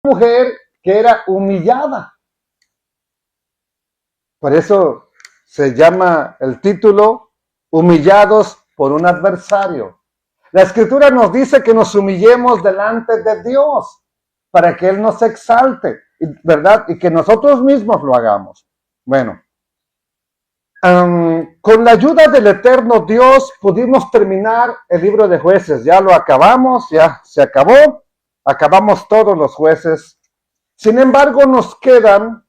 mujer que era humillada. Por eso se llama el título Humillados por un adversario. La Escritura nos dice que nos humillemos delante de Dios para que Él nos exalte, ¿verdad? Y que nosotros mismos lo hagamos. Bueno, con la ayuda del eterno Dios pudimos terminar el libro de Jueces. Ya lo acabamos, ya se acabó. Acabamos todos los jueces. Sin embargo, nos quedan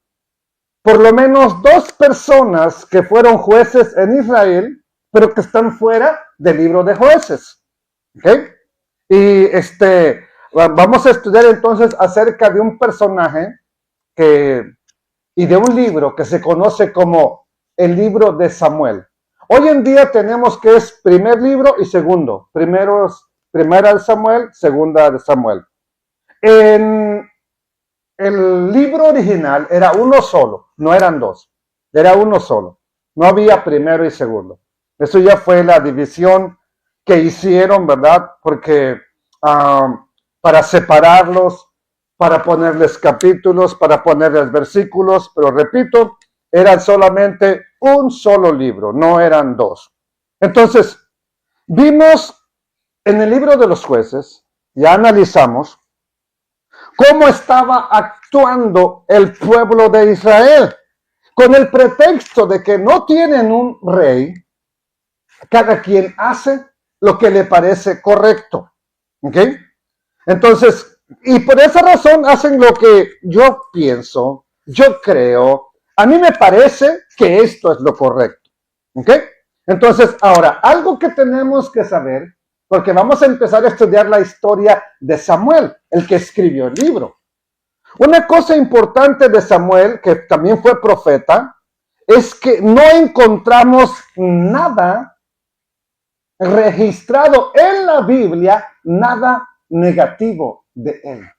por lo menos 2 personas que fueron jueces en Israel, pero que están fuera del libro de Jueces. ¿Okay? Y vamos a estudiar entonces acerca de un personaje y de un libro que se conoce como el libro de Samuel. Hoy en día tenemos que es primer libro y segundo. Primera de Samuel, segunda de Samuel. En el libro original era uno solo, no eran 2, era uno solo. No había primero y segundo. Eso ya fue la división que hicieron, ¿verdad? Porque para separarlos, para ponerles capítulos, para ponerles versículos, pero repito, eran solamente un solo libro, no eran 2. Entonces, vimos en el libro de los jueces, ya analizamos, cómo estaba actuando el pueblo de Israel. Con el pretexto de que no tienen un rey, cada quien hace lo que le parece correcto. ¿Ok? Entonces, y por esa razón hacen lo que yo pienso, yo creo, a mí me parece que esto es lo correcto. ¿Ok? Entonces, ahora, algo que tenemos que saber, porque vamos a empezar a estudiar la historia de Samuel, el que escribió el libro. Una cosa importante de Samuel, que también fue profeta, es que no encontramos nada registrado en la Biblia, nada negativo de él.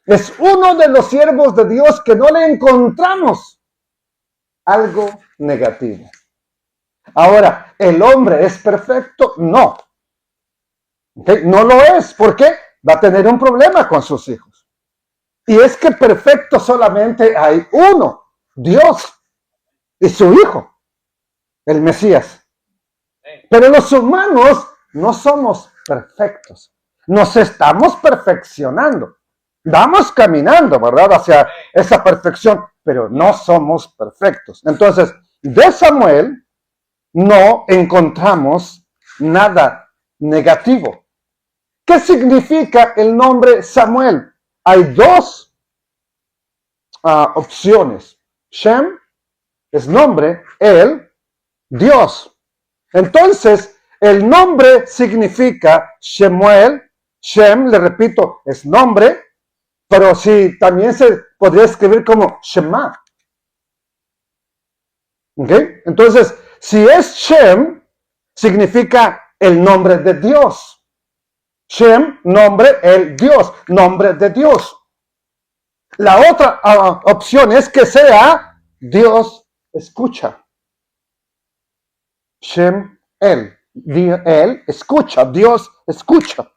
Es uno de los siervos de Dios que no le encontramos algo negativo. Ahora, ¿el hombre es perfecto? No. ¿Okay? No lo es. ¿Por qué? Va a tener un problema con sus hijos. Y es que perfecto solamente hay uno, Dios y su Hijo, el Mesías. Pero los humanos no somos perfectos. Nos estamos perfeccionando. Vamos caminando, ¿verdad? Hacia esa perfección, pero no somos perfectos. Entonces, de Samuel no encontramos nada negativo. ¿Qué significa el nombre Samuel? Hay 2 opciones. Shem es nombre, él, Dios. Entonces, el nombre significa Shemuel. Shem, le repito, es nombre, pero sí, también se podría escribir como Shema. ¿Ok? Entonces, si es Shem, significa el nombre de Dios. Shem, nombre, el Dios, nombre de Dios. La otra opción es que sea Dios escucha. Shem, él escucha, Dios escucha.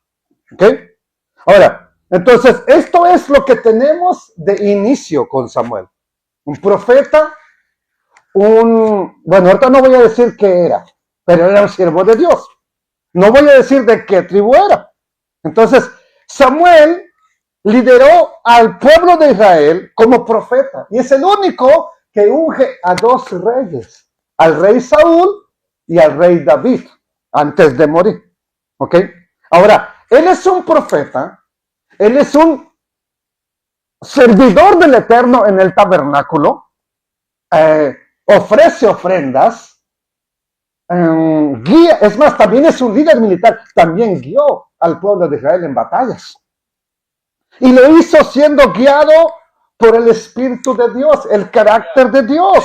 ¿Ok? Ahora, entonces, esto es lo que tenemos de inicio con Samuel. Un profeta, bueno, ahorita no voy a decir qué era, pero era un siervo de Dios. No voy a decir de qué tribu era. Entonces, Samuel lideró al pueblo de Israel como profeta. Y es el único que unge a 2 reyes. Al rey Saúl y al rey David, antes de morir. ¿Ok? Ahora, él es un profeta. Él es un servidor del Eterno en el tabernáculo. Ofrece ofrendas. Guía, es más, también es un líder militar. También guió al pueblo de Israel en batallas. Y lo hizo siendo guiado por el Espíritu de Dios, el carácter de Dios.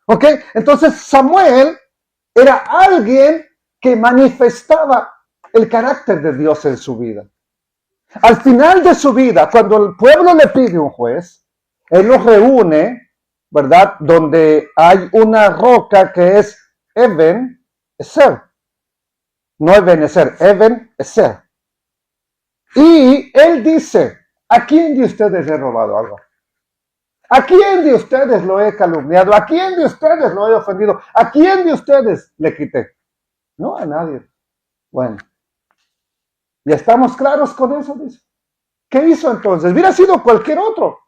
¿Ok? Entonces Samuel era alguien que manifestaba el carácter de Dios en su vida. Al final de su vida, cuando el pueblo le pide un juez, él los reúne, ¿verdad? Donde hay una roca que es Eben Ezer. No Eben Ezer, Eben Ezer. Y él dice, ¿A quién de ustedes he robado algo? ¿A quién de ustedes lo he calumniado? ¿A quién de ustedes lo he ofendido? ¿A quién de ustedes le quité? No, a nadie. Bueno, ya estamos claros con eso, dice. ¿Qué hizo entonces? Hubiera sido cualquier otro.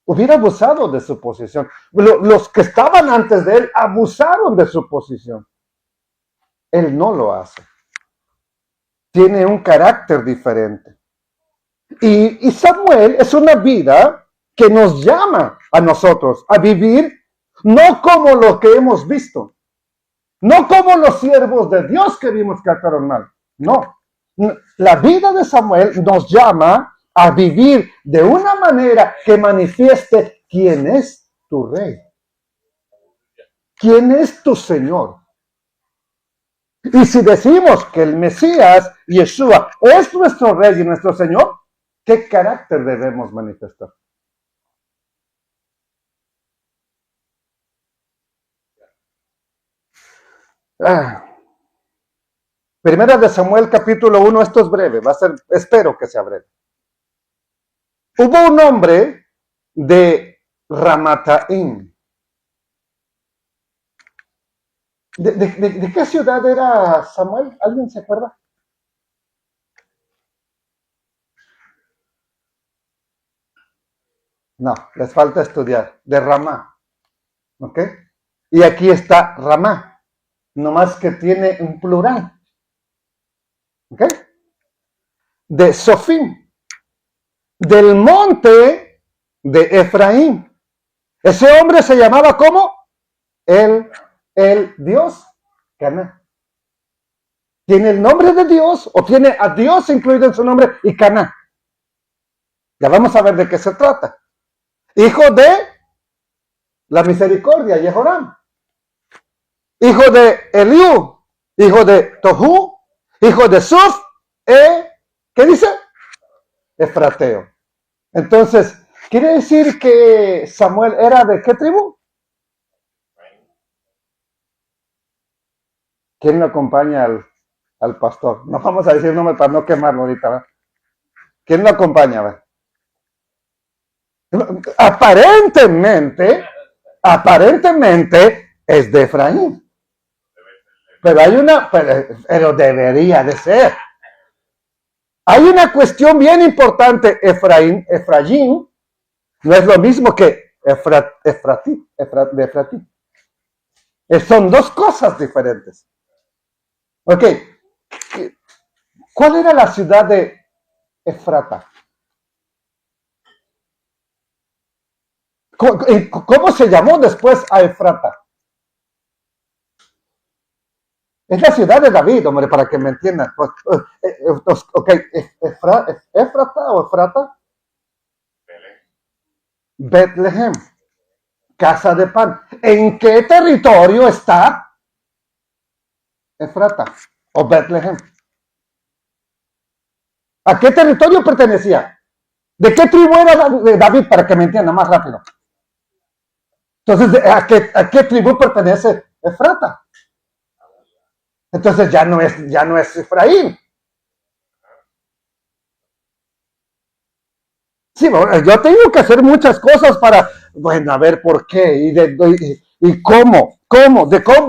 Hubiera abusado de su posición. Los que estaban antes de él abusaron de su posición. Él no lo hace. Tiene un carácter diferente. Y Samuel es una vida que nos llama a nosotros a vivir no como lo que hemos visto, no como los siervos de Dios que vimos que actuaron mal. No. La vida de Samuel nos llama a vivir de una manera que manifieste quién es tu rey, quién es tu Señor. Y si decimos que el Mesías, Yeshua, es nuestro rey y nuestro Señor, ¿qué carácter debemos manifestar? Primera de Samuel capítulo 1, esto es breve, va a ser, espero que sea breve. Hubo un hombre de Ramataim. ¿De qué ciudad era Samuel? ¿Alguien se acuerda? No, les falta estudiar. De Ramá. ¿Ok? Y aquí está Ramá. Nomás que tiene un plural. ¿Ok? De Sofim. Del monte de Efraín. Ese hombre se llamaba ¿cómo? El Dios Caná. Tiene el nombre de Dios o tiene a Dios incluido en su nombre y Caná. Ya vamos a ver de qué se trata. Hijo de la misericordia, Jehoram. Hijo de Eliú. Hijo de Tohu. Hijo de Suf. ¿Qué dice? Efrateo. Entonces, ¿quiere decir que Samuel era de qué tribu? ¿Quién lo acompaña al pastor? No vamos a decir nombre para no quemarlo ahorita, ¿verdad? ¿Quién lo acompaña? ¿Verdad? Aparentemente es de Efraín. Pero hay pero debería de ser. Hay una cuestión bien importante. Efraín no es lo mismo que Efratí. Son dos cosas diferentes. Ok. ¿Cuál era la ciudad de Efrata? ¿Cómo se llamó después a Efrata? Es la ciudad de David, hombre, para que me entiendan. Ok, Efrata o Efrata. Betlehem, casa de pan. ¿En qué territorio está Efrata o Betlehem? ¿A qué territorio pertenecía? ¿De qué tribu era de David, para que me entienda más rápido? Entonces, ¿a qué tribu pertenece Efrata? Entonces ya no es Efraín. Sí, bueno, yo tengo que hacer muchas cosas para, bueno, a ver por qué y cómo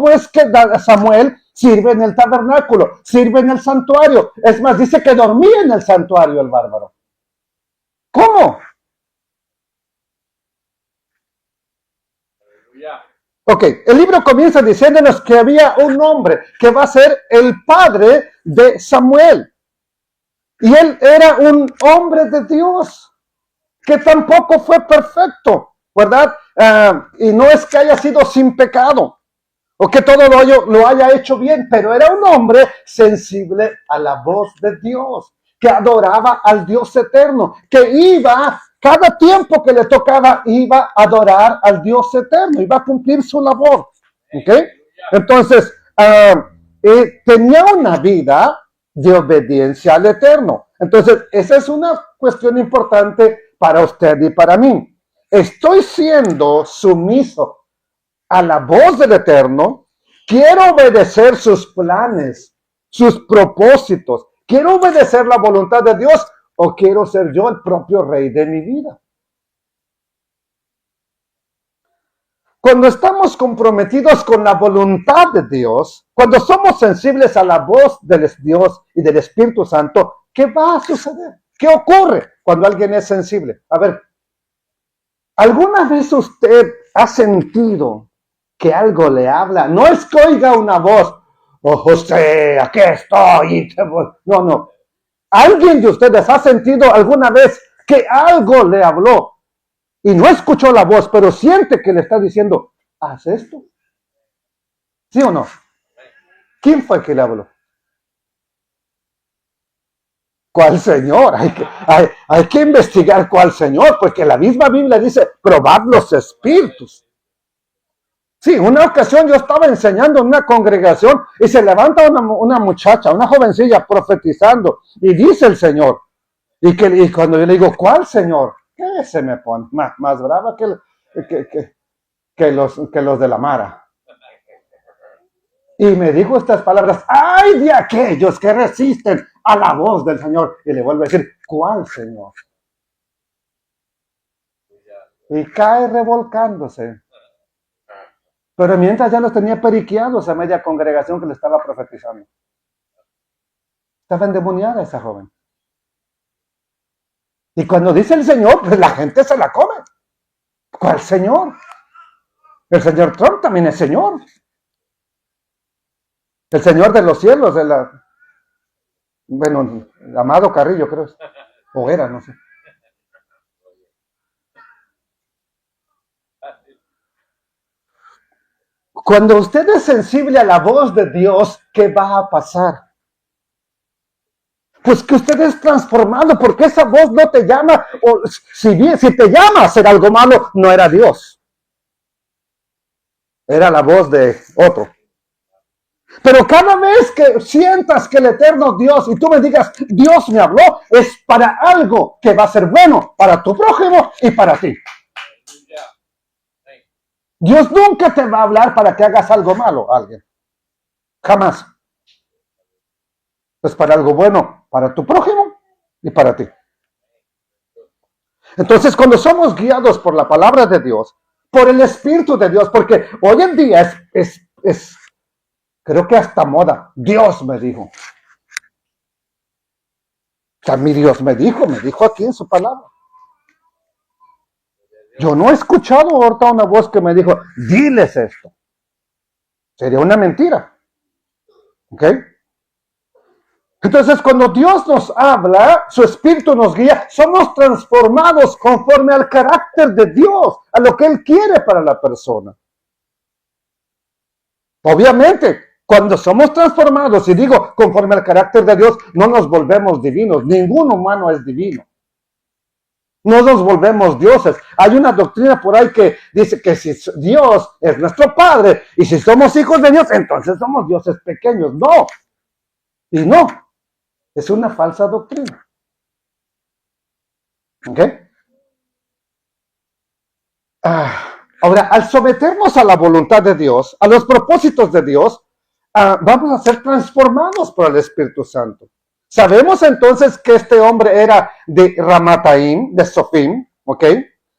es que Samuel sirve en el tabernáculo, sirve en el santuario. Es más, dice que dormía en el santuario el bárbaro. ¿Cómo? Ok, el libro comienza diciéndonos que había un hombre que va a ser el padre de Samuel. Y él era un hombre de Dios, que tampoco fue perfecto, ¿verdad? Y no es que haya sido sin pecado, o que todo lo haya hecho bien, pero era un hombre sensible a la voz de Dios, que adoraba al Dios eterno, que iba, cada tiempo que le tocaba, iba a adorar al Dios eterno, iba a cumplir su labor, ¿ok? Entonces, tenía una vida de obediencia al eterno. Entonces, esa es una cuestión importante para usted y para mí. Estoy siendo sumiso a la voz del Eterno, quiero obedecer sus planes, sus propósitos, quiero obedecer la voluntad de Dios, o quiero ser yo el propio rey de mi vida? Cuando estamos comprometidos con la voluntad de Dios, cuando somos sensibles a la voz del Dios y del Espíritu Santo, ¿qué va a suceder? ¿Qué ocurre cuando alguien es sensible? A ver, ¿alguna vez usted ha sentido que algo le habla? No es que oiga una voz, oh José, aquí estoy. No, no. ¿Alguien de ustedes ha sentido alguna vez que algo le habló y no escuchó la voz, pero siente que le está diciendo, haz esto? ¿Sí o no? ¿Quién fue que le habló? ¿Cuál Señor? Hay que investigar cuál Señor, porque la misma Biblia dice, probad los espíritus. Sí, una ocasión yo estaba enseñando en una congregación y se levanta una muchacha, una jovencilla profetizando y dice el Señor. Y cuando yo le digo, ¿cuál Señor? ¿Qué se me pone? Más brava que los de la Mara. Y me dijo estas palabras, ¡ay de aquellos que resisten a la voz del Señor! Y le vuelvo a decir, ¿cuál Señor? Y cae revolcándose. Pero mientras ya los tenía periqueados a media congregación que le estaba profetizando. Estaba endemoniada esa joven. Y cuando dice el Señor, pues la gente se la come. ¿Cuál Señor? El señor Trump también es Señor. El Señor de los cielos, bueno, Amado Carrillo creo. O era, no sé. Cuando usted es sensible a la voz de Dios, ¿qué va a pasar? Pues que usted es transformado, porque esa voz no te llama, o si te llama a hacer algo malo, no era Dios. Era la voz de otro. Pero cada vez que sientas que el eterno Dios, y tú me digas, Dios me habló, es para algo que va a ser bueno para tu prójimo y para ti. Dios nunca te va a hablar para que hagas algo malo a alguien. Jamás. Es para algo bueno para tu prójimo y para ti. Entonces, cuando somos guiados por la palabra de Dios, por el Espíritu de Dios, porque hoy en día es creo que hasta moda, Dios me dijo. O sea, mi Dios me dijo aquí en su palabra. Yo no he escuchado ahorita una voz que me dijo, diles esto. Sería una mentira. ¿Ok? Entonces, cuando Dios nos habla, su Espíritu nos guía, somos transformados conforme al carácter de Dios, a lo que Él quiere para la persona. Obviamente, cuando somos transformados, y digo conforme al carácter de Dios, no nos volvemos divinos. Ningún humano es divino. No nos volvemos dioses. Hay una doctrina por ahí que dice que si Dios es nuestro Padre y si somos hijos de Dios, entonces somos dioses pequeños. No. Y no. Es una falsa doctrina. ¿Ok? Ahora, al someternos a la voluntad de Dios, a los propósitos de Dios, vamos a ser transformados por el Espíritu Santo. Sabemos entonces que este hombre era de Ramataim, de Sofim, ¿ok?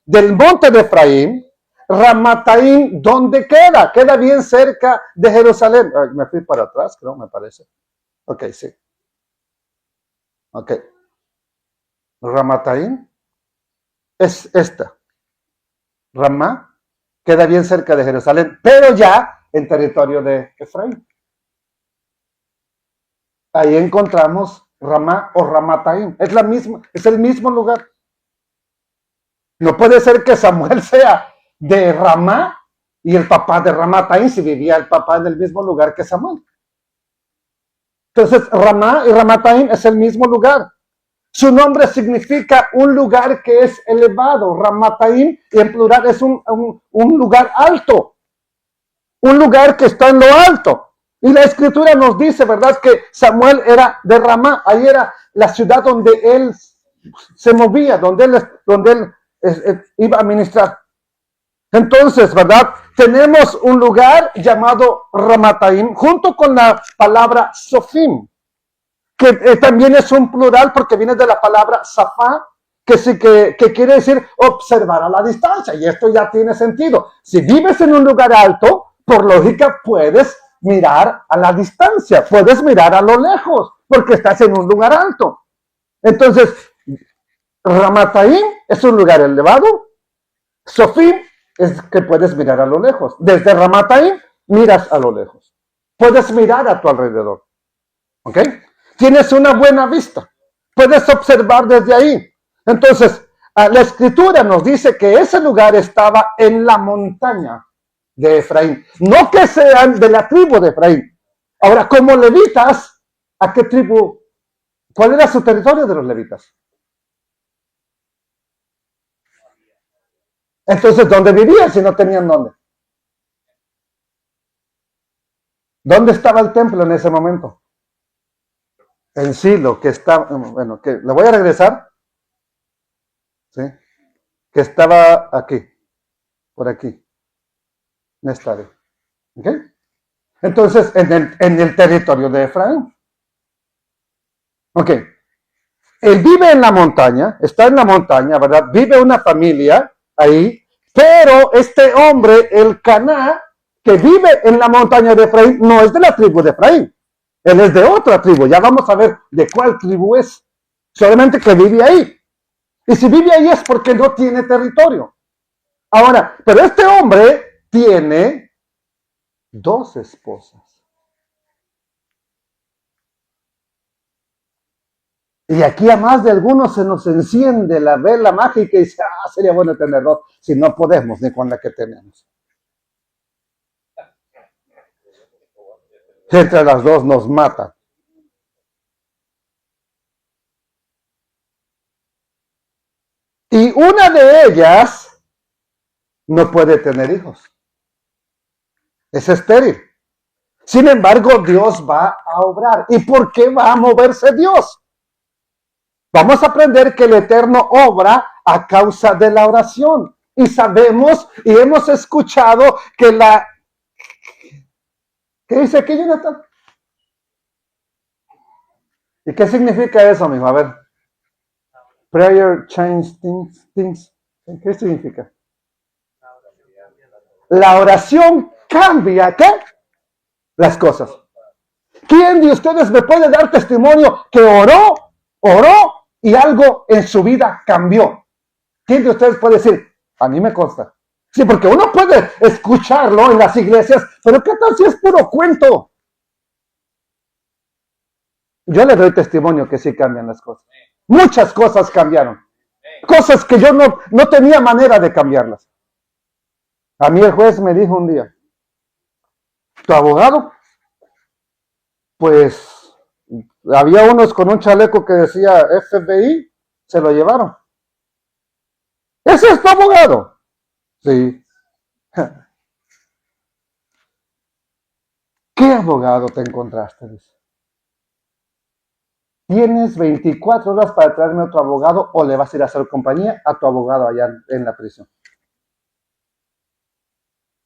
Del monte de Efraín. Ramataim, ¿dónde queda? Queda bien cerca de Jerusalén. Me fui para atrás, creo, me parece. Ok, sí. Ok. Ramataim es esta. Ramá queda bien cerca de Jerusalén, pero ya en territorio de Efraín. Ahí encontramos Ramá o Ramataim. Es el mismo lugar. No puede ser que Samuel sea de Ramá y el papá de Ramataim si vivía el papá en el mismo lugar que Samuel. Entonces, Ramá y Ramataim es el mismo lugar. Su nombre significa un lugar que es elevado. Ramataim, y en plural es un lugar alto. Un lugar que está en lo alto. Y la Escritura nos dice, ¿verdad?, que Samuel era de Ramá. Ahí era la ciudad donde él se movía, donde él iba a ministrar. Entonces, ¿verdad?, tenemos un lugar llamado Ramataim junto con la palabra Sofim, que también es un plural porque viene de la palabra safá, que quiere decir observar a la distancia, y esto ya tiene sentido. Si vives en un lugar alto, por lógica puedes mirar a la distancia, puedes mirar a lo lejos, porque estás en un lugar alto. Entonces, Ramataim es un lugar elevado, Sofim es que puedes mirar a lo lejos. Desde Ramataim miras a lo lejos. Puedes mirar a tu alrededor. ¿Ok? Tienes una buena vista. Puedes observar desde ahí. Entonces, la escritura nos dice que ese lugar estaba en la montaña de Efraín. No que sean de la tribu de Efraín. Ahora, como levitas, ¿a qué tribu? ¿Cuál era su territorio de los levitas? Entonces, ¿dónde vivían si no tenían dónde? ¿Dónde estaba el templo en ese momento? En Silo, que está, bueno, que le voy a regresar, ¿sí? Que estaba aquí, por aquí, en esta área. ¿Ok? Entonces, en el territorio de Efraín. Ok. Él vive en la montaña, está en la montaña, ¿verdad? Vive una familia ahí, pero este hombre, el Caná, que vive en la montaña de Efraín, no es de la tribu de Efraín. Él es de otra tribu. Ya vamos a ver de cuál tribu es. Solamente que vive ahí. Y si vive ahí es porque no tiene territorio. Ahora, pero este hombre tiene 2 esposas. Y aquí a más de algunos se nos enciende la vela mágica y dice, sería bueno tener 2, si no podemos ni con la que tenemos. Entre las 2 nos matan. Y una de ellas no puede tener hijos. Es estéril. Sin embargo, Dios va a obrar. ¿Y por qué va a moverse Dios? Vamos a aprender que el Eterno obra a causa de la oración. Y sabemos y hemos escuchado que la... ¿Qué dice aquí, Jonathan? ¿Y qué significa eso, mijo? A ver. Prayer change things. ¿Qué significa? La oración cambia, ¿qué? Las cosas. ¿Quién de ustedes me puede dar testimonio que oró y algo en su vida cambió? ¿Quién de ustedes puede decir? A mí me consta. Sí, porque uno puede escucharlo en las iglesias, pero ¿qué tal si es puro cuento? Yo le doy testimonio que sí cambian las cosas. Muchas cosas cambiaron. Cosas que yo no tenía manera de cambiarlas. A mí el juez me dijo un día, tu abogado, pues había unos con un chaleco que decía FBI, se lo llevaron. ¿Ese es tu abogado? Sí. ¿Qué abogado te encontraste? Dice. Tienes 24 horas para traerme a otro abogado o le vas a ir a hacer compañía a tu abogado allá en la prisión.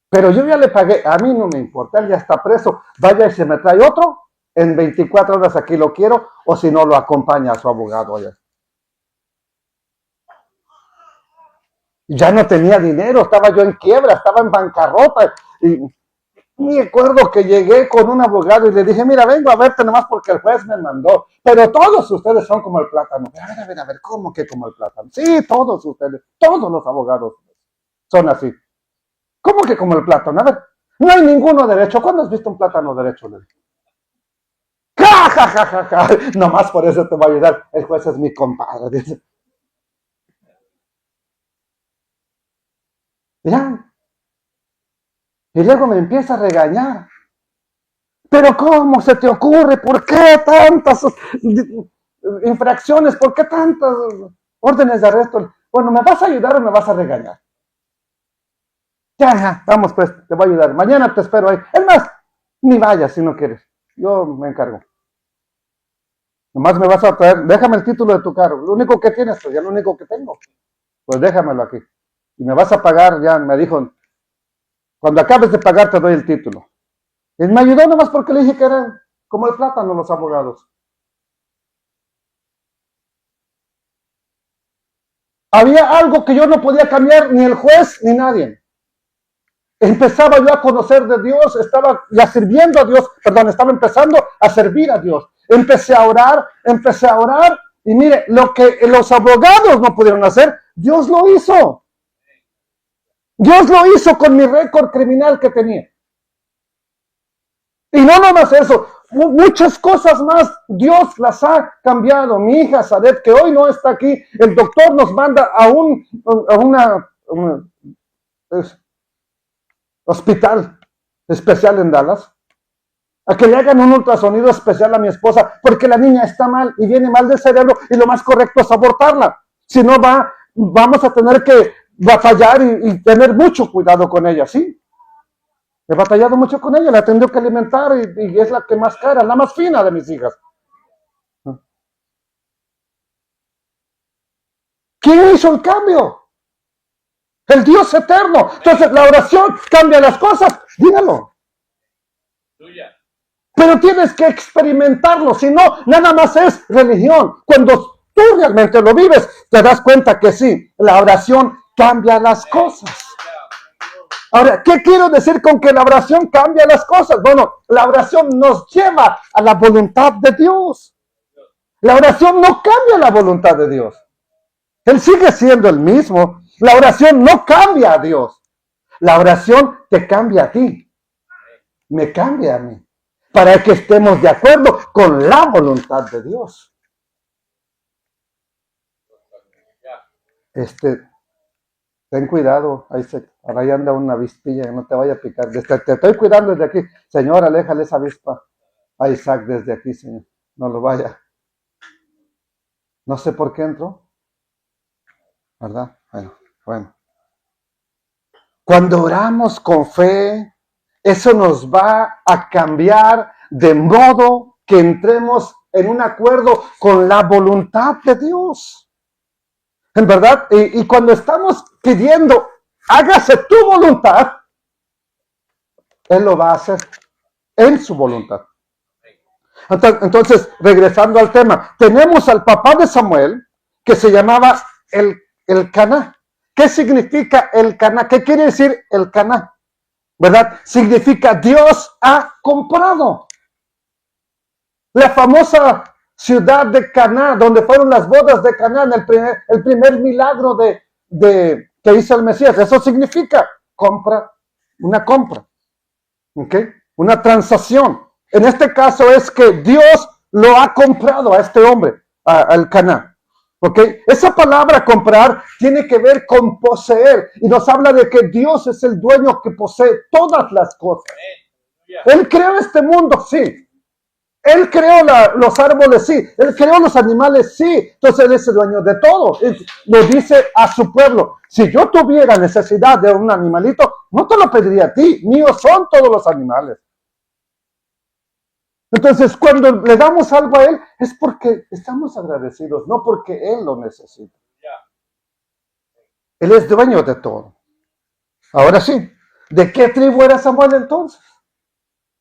Pero yo ya le pagué, a mí no me importa, él ya está preso, vaya y se me trae otro, en 24 horas aquí lo quiero, o si no lo acompaña a su abogado allá. Ya no tenía dinero, estaba yo en quiebra, estaba en bancarrota, y me acuerdo que llegué con un abogado y le dije, mira, vengo a verte nomás porque el juez me mandó, pero todos ustedes son como el plátano. A ver, ¿cómo que como el plátano? Sí, todos ustedes, todos los abogados son así. ¿Cómo que como el plátano? A ver, no hay ninguno derecho. ¿Cuándo has visto un plátano derecho? ¡Ja, ja, ja, ja, ja! Nomás por eso te voy a ayudar. El juez es mi compadre. Dice. Ya. Y luego me empieza a regañar. Pero ¿cómo se te ocurre? ¿Por qué tantas infracciones? ¿Por qué tantas órdenes de arresto? Bueno, ¿me vas a ayudar o me vas a regañar? Ya, vamos pues, te voy a ayudar. Mañana te espero ahí. Es más, ni vayas si no quieres. Yo me encargo. Nomás me vas a traer, déjame el título de tu carro. Lo único que tienes, pues ya lo único que tengo. Pues déjamelo aquí. Y me vas a pagar, ya me dijo, cuando acabes de pagar te doy el título. Y me ayudó nomás porque le dije que eran como el plátano los abogados. Había algo que yo no podía cambiar, ni el juez, ni nadie. Empezaba yo a conocer de Dios, estaba ya sirviendo a Dios, estaba empezando a servir a Dios. Empecé a orar, y mire, lo que los abogados no pudieron hacer, Dios lo hizo. Dios lo hizo con mi récord criminal que tenía. Y no nomás eso, muchas cosas más Dios las ha cambiado. Mi hija Sadet, que hoy no está aquí, el doctor nos manda a una hospital especial en Dallas, a que le hagan un ultrasonido especial a mi esposa, porque la niña está mal y viene mal del cerebro y lo más correcto es abortarla. Si no vamos a tener que batallar y tener mucho cuidado con ella, ¿sí? He batallado mucho con ella, la he tenido que alimentar y es la que más cara, la más fina de mis hijas. ¿Quién hizo el cambio? El Dios eterno. Entonces la oración cambia las cosas. Dígalo. Pero tienes que experimentarlo. Si no, nada más es religión. Cuando tú realmente lo vives, te das cuenta que sí, la oración cambia las cosas. Ahora, ¿qué quiero decir con que la oración cambia las cosas? Bueno, la oración nos lleva a la voluntad de Dios. La oración no cambia la voluntad de Dios. Él sigue siendo el mismo. La oración no cambia a Dios. La oración te cambia a ti. Me cambia a mí. Para que estemos de acuerdo con la voluntad de Dios. Ten cuidado. Ahí anda una avispilla, no te vaya a picar. Te estoy cuidando desde aquí. Señor, aléjale esa avispa a Isaac desde aquí, Señor. No lo vaya. No sé por qué entró. ¿Verdad? Bueno. Cuando oramos con fe, eso nos va a cambiar de modo que entremos en un acuerdo con la voluntad de Dios. En verdad, y cuando estamos pidiendo, hágase tu voluntad, Él lo va a hacer en su voluntad. Entonces, regresando al tema, tenemos al papá de Samuel, que se llamaba el Caná. ¿Qué significa el Caná? ¿Qué quiere decir el Caná? ¿Verdad? Significa Dios ha comprado. La famosa ciudad de Caná, donde fueron las bodas de Caná, el primer milagro que hizo el Mesías. Eso significa una compra. ¿Ok? Una transacción. En este caso es que Dios lo ha comprado a este hombre, al Caná. ¿Ok? Esa palabra comprar tiene que ver con poseer. Y nos habla de que Dios es el dueño que posee todas las cosas. Él creó este mundo, sí. Él creó los árboles, sí. Él creó los animales, sí. Entonces Él es el dueño de todo. Él lo dice a su pueblo. Si yo tuviera necesidad de un animalito, no te lo pediría a ti. Míos son todos los animales. Entonces, cuando le damos algo a Él, es porque estamos agradecidos, no porque Él lo necesita. Él es dueño de todo. Ahora sí, ¿de qué tribu era Samuel entonces?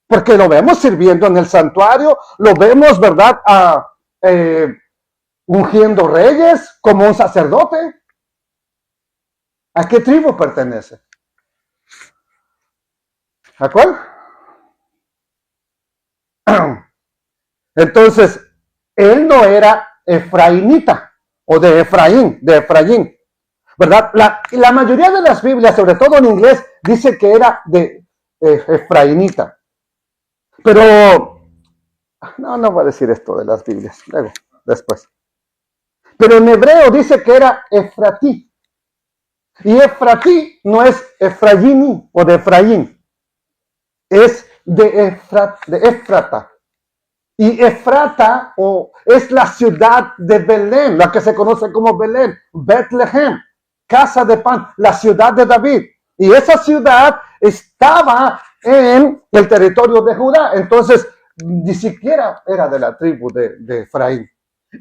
Porque lo vemos sirviendo en el santuario, lo vemos, ¿verdad?, ungiendo reyes como un sacerdote. ¿A qué tribu pertenece? ¿A cuál? Entonces, él no era efraínita o de Efraín, ¿verdad? La mayoría de las Biblias, sobre todo en inglés, dice que era de efraínita. Pero, no voy a decir esto de las Biblias, después. Pero en hebreo dice que era Efratí. Y Efratí no es Efraín o de Efraín, es de Efrata. Y Efrata es la ciudad de Belén, la que se conoce como Belén, Betlehem, casa de pan, la ciudad de David. Y esa ciudad estaba en el territorio de Judá, entonces ni siquiera era de la tribu de Efraín.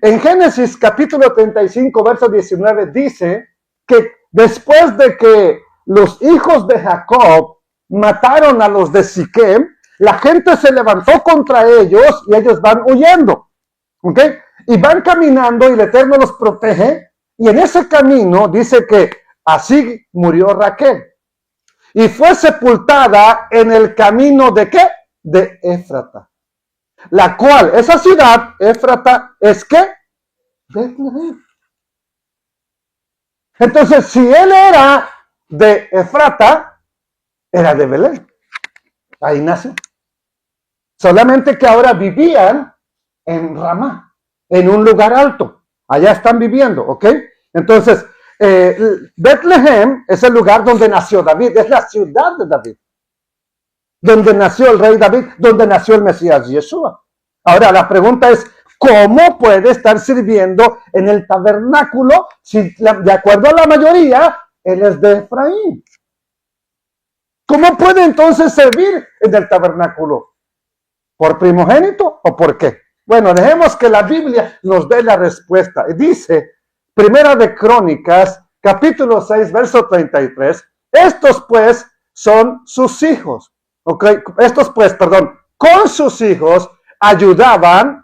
En Génesis capítulo 35, verso 19 dice que después de que los hijos de Jacob mataron a los de Siquem, la gente se levantó contra ellos y ellos van huyendo. ¿Ok? Y van caminando y el Eterno los protege Y en ese camino dice que así murió Raquel. Y fue sepultada en el camino ¿de qué? De Éfrata. La cual, esa ciudad, Éfrata, es ¿qué? Betlehem. Entonces, si él era de Éfrata, era de Belén. Ahí nació. Solamente que ahora vivían en Ramá, en un lugar alto. Allá están viviendo, ¿ok? Entonces, Betlehem es el lugar donde nació David, es la ciudad de David, donde nació el rey David, donde nació el Mesías Yeshua. Ahora, la pregunta es, ¿cómo puede estar sirviendo en el tabernáculo si, de acuerdo a la mayoría, él es de Efraín? ¿Cómo puede entonces servir en el tabernáculo? ¿Por primogénito o por qué? Bueno, dejemos que la Biblia nos dé la respuesta. Dice, Primera de Crónicas, capítulo 6, verso 33, estos pues son sus hijos. Okay, estos pues, perdón, con sus hijos ayudaban,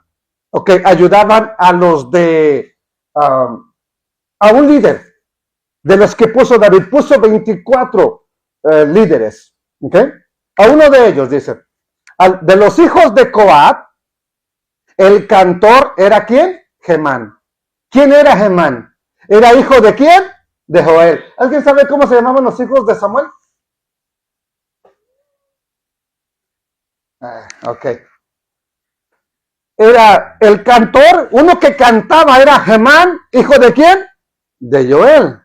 ayudaban a los de, a un líder, de los que puso David, puso 24 líderes, ¿ok? A uno de ellos, dice, de los hijos de Coat, el cantor era ¿quién? Gemán. ¿Quién era Gemán? ¿Era hijo de quién? De Joel. ¿Alguien sabe cómo se llamaban los hijos de Samuel? Ok. Era el cantor, uno que cantaba era Gemán, hijo de quién? De Joel.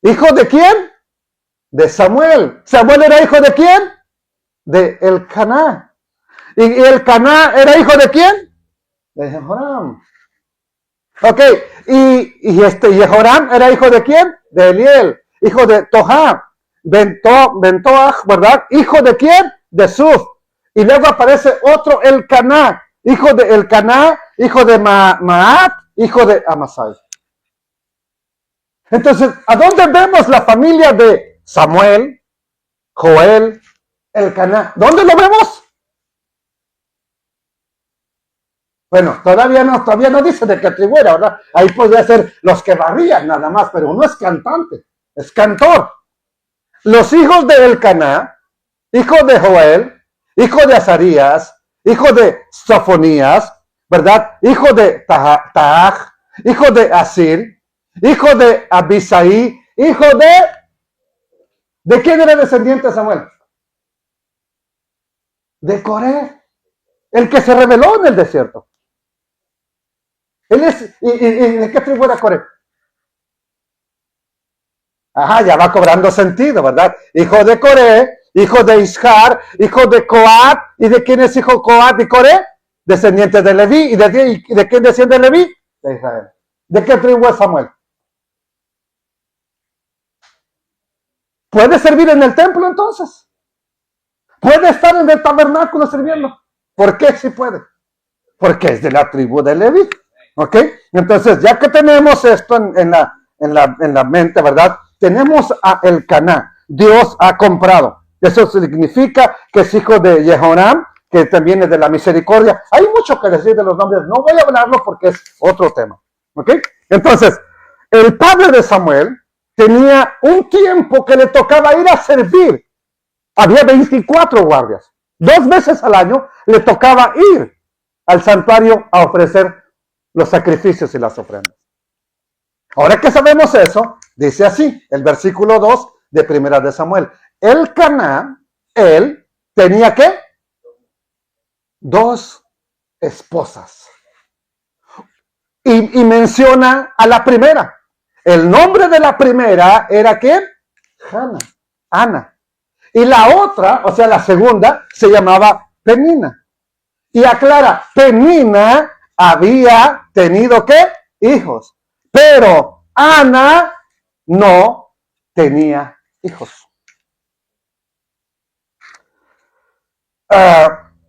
¿Hijo de quién? De Samuel. ¿Samuel era hijo de quién? De Elcaná. ¿Y Elcaná era hijo de quién? De Jehoram. Ok, y Jehoram era hijo de quién? De Eliel, hijo de Tohá, Bentoach, ¿verdad? ¿Hijo de quién? De Suf. Y luego aparece otro Elcaná, hijo de Elcaná, hijo de Maat, hijo de Amasai. Entonces, ¿a dónde vemos la familia de Samuel, Joel, Elcaná? ¿Dónde lo vemos? Bueno, todavía no dice de qué tribu era, ¿verdad? Ahí podría ser los que barrían nada más, pero no es cantante, es cantor. Los hijos de Elcaná, hijo de Joel, hijo de Azarías, hijo de Sofonías, ¿verdad? Hijo de Taaj, hijo de Asir, hijo de Abisaí, hijo de... ¿De quién era descendiente Samuel? De Coré, el que se rebeló en el desierto. Él es, ¿y de qué tribu era Coré? Ajá, ya va cobrando sentido, ¿verdad? Hijo de Coré, hijo de Ishar, hijo de Coat. ¿Y de quién es hijo Coat y Coré? Descendiente de Leví. ¿Y de quién desciende Leví? De Israel. ¿De qué tribu es Samuel? ¿Puede servir en el templo entonces? ¿Puede estar en el tabernáculo sirviendo? ¿Por qué sí puede? Porque es de la tribu de Leví. ¿Ok? Entonces, ya que tenemos esto en la mente, ¿verdad? Tenemos a Elcaná. Dios ha comprado. Eso significa que es hijo de Jehoram, que también es de la misericordia. Hay mucho que decir de los nombres. No voy a hablarlo porque es otro tema. ¿Ok? Entonces, el padre de Samuel tenía un tiempo que le tocaba ir a servir. Había 24 guardias. 2 veces al año le tocaba ir al santuario a ofrecer los sacrificios y las ofrendas. Ahora que sabemos eso, dice así, el versículo 2 de Primera de Samuel. Elcaná, él tenía ¿qué? 2 esposas. Y menciona a la primera. El nombre de la primera era ¿quién? Ana. Y la otra, o sea, la segunda, se llamaba Penina. Y aclara, Penina había tenido ¿qué? Hijos. Pero Ana no tenía hijos.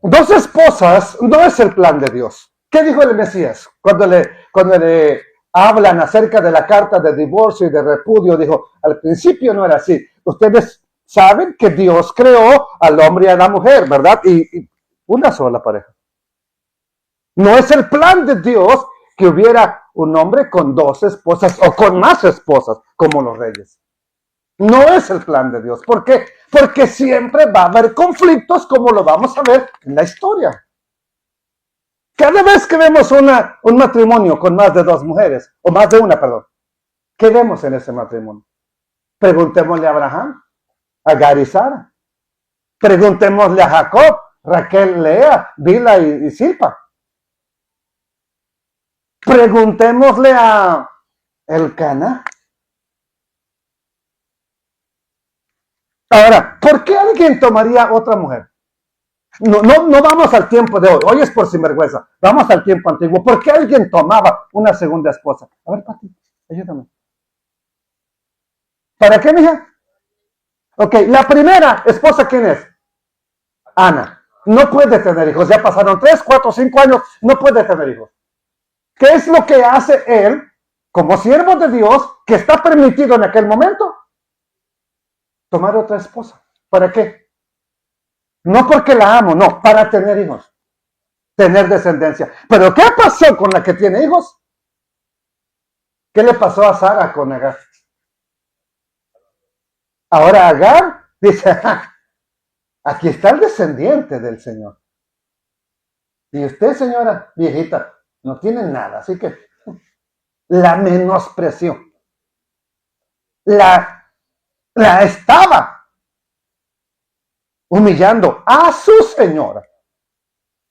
2 esposas no es el plan de Dios. ¿Qué dijo el Mesías? Cuando le hablan acerca de la carta de divorcio y de repudio, dijo, al principio no era así. Ustedes saben que Dios creó al hombre y a la mujer, ¿verdad? Y una sola pareja. No es el plan de Dios que hubiera un hombre con 2 esposas o con más esposas, como los reyes. No es el plan de Dios. ¿Por qué? Porque siempre va a haber conflictos, como lo vamos a ver en la historia. Cada vez que vemos un matrimonio con más de 2 mujeres, o más de una, perdón, ¿qué vemos en ese matrimonio? Preguntémosle a Abraham, a Agar y Sara. Preguntémosle a Jacob, Raquel, Lea, Bila y Silpa. Preguntémosle a Elcana. Ahora, ¿por qué alguien tomaría otra mujer? No vamos al tiempo de hoy. Hoy es por sinvergüenza. Vamos al tiempo antiguo. ¿Por qué alguien tomaba una segunda esposa? A ver, Pati, ayúdame. ¿Para qué, mija? Ok, la primera esposa, ¿quién es? Ana. No puede tener hijos. Ya pasaron 3, 4, 5 años. No puede tener hijos. ¿Qué es lo que hace él como siervo de Dios que está permitido en aquel momento? Tomar otra esposa. ¿Para qué? No porque la amo, no, para tener hijos. Tener descendencia. ¿Pero qué pasó con la que tiene hijos? ¿Qué le pasó a Sara con Agar? Ahora Agar dice, aquí está el descendiente del Señor. Y usted, señora viejita, no tiene nada, así que la menospreció. La estaba humillando a su señora.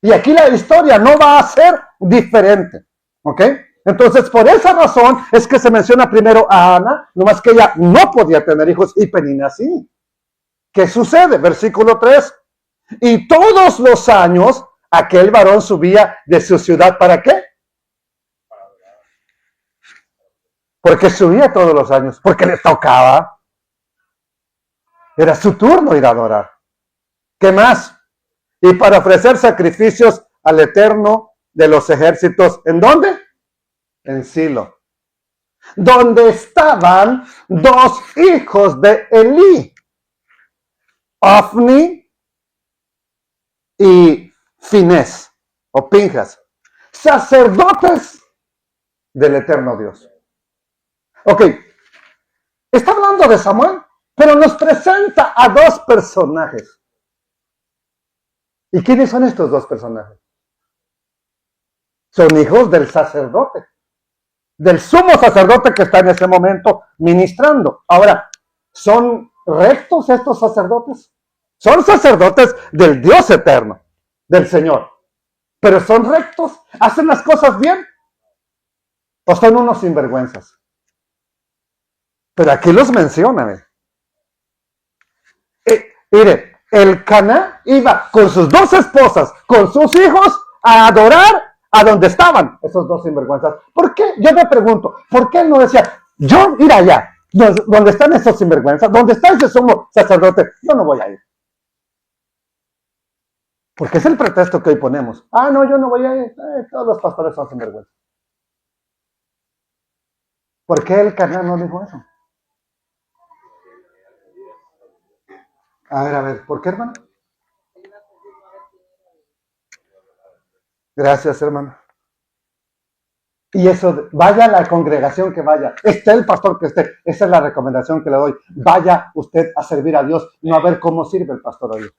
Y aquí la historia no va a ser diferente. ¿Ok? Entonces, por esa razón es que se menciona primero a Ana, nomás que ella no podía tener hijos y Penina sí. ¿Qué sucede? Versículo 3. Y todos los años aquel varón subía de su ciudad, ¿para qué? Porque subía todos los años, porque le tocaba. Era su turno ir a adorar. ¿Qué más? Y para ofrecer sacrificios al Eterno de los ejércitos, ¿en dónde? En Silo. Donde estaban 2 hijos de Elí, Ofni y Finés, o Pinjas, sacerdotes del Eterno Dios. Ok, está hablando de Samuel, pero nos presenta a 2 personajes. ¿Y quiénes son estos 2 personajes? Son hijos del sacerdote, del sumo sacerdote que está en ese momento ministrando. Ahora, ¿son rectos estos sacerdotes? Son sacerdotes del Dios eterno, del Señor. Pero ¿son rectos? ¿Hacen las cosas bien? ¿O son unos sinvergüenzas? Pero aquí los menciona. Mire, Elcana iba con sus 2 esposas, con sus hijos, a adorar a donde estaban esos 2 sinvergüenzas. ¿Por qué? Yo me pregunto, ¿por qué él no decía, yo ir allá, donde están esos sinvergüenzas, donde está ese sumo sacerdote, yo no voy a ir? Porque es el pretexto que hoy ponemos. No, yo no voy a ir, todos los pastores son sinvergüenzas. ¿Por qué Elcana no dijo eso? A ver, ¿por qué, hermano? Gracias, hermano. Y eso, vaya a la congregación que vaya, esté el pastor que esté, esa es la recomendación que le doy. Vaya usted a servir a Dios, no a ver cómo sirve el pastor hoy.